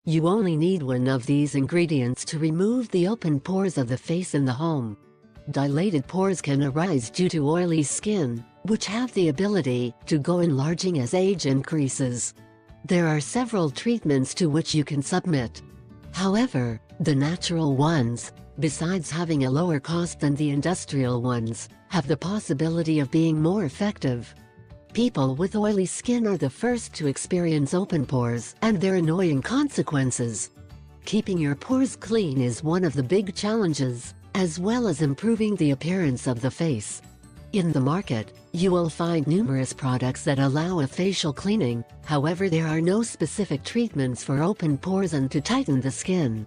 You only need one of these ingredients to remove the open pores of the face in the home. Dilated pores can arise due to oily skin, which have the ability to go enlarging as age increases. There are several treatments to which you can submit. However, the natural ones, besides having a lower cost than the industrial ones, have the possibility of being more effective. People with oily skin are the first to experience open pores and their annoying consequences. Keeping your pores clean is one of the big challenges, as well as improving the appearance of the face. In the market, you will find numerous products that allow a facial cleaning, however there are no specific treatments for open pores and to tighten the skin.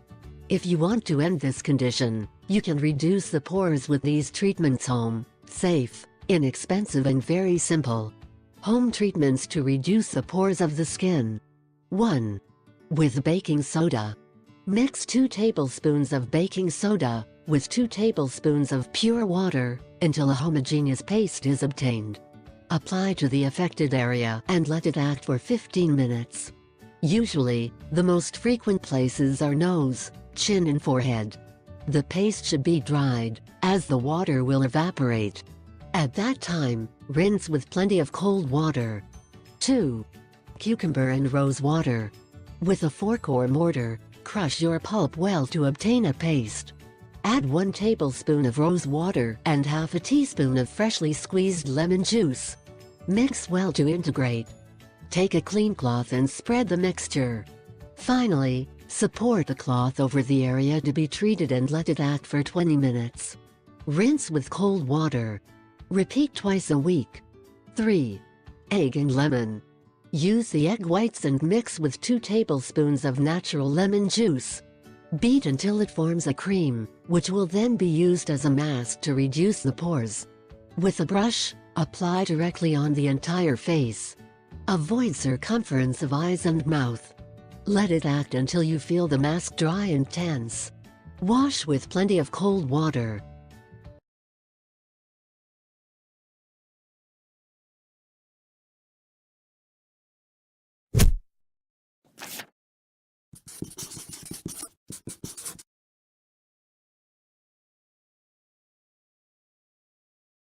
If you want to end this condition, you can reduce the pores with these treatments home, safe, inexpensive and very simple. Home treatments to reduce the pores of the skin. 1. With baking soda. Mix 2 tablespoons of baking soda with 2 tablespoons of pure water until a homogeneous paste is obtained. Apply to the affected area and let it act for 15 minutes. Usually, the most frequent places are nose, chin and forehead. The paste should be dried, as the water will evaporate. At that time, rinse with plenty of cold water. 2. Cucumber and rose water. With a fork or mortar, crush your pulp well to obtain a paste. Add 1 tablespoon of rose water and half a teaspoon of freshly squeezed lemon juice. Mix well to integrate. Take a clean cloth and spread the mixture. Finally, support the cloth over the area to be treated and let it act for 20 minutes. Rinse with cold water. Repeat twice a week. 3. Egg and lemon. Use the egg whites and mix with 2 tablespoons of natural lemon juice. Beat until it forms a cream, which will then be used as a mask to reduce the pores. With a brush, apply directly on the entire face. Avoid circumference of eyes and mouth. Let it act until you feel the mask dry and tense. Wash with plenty of cold water.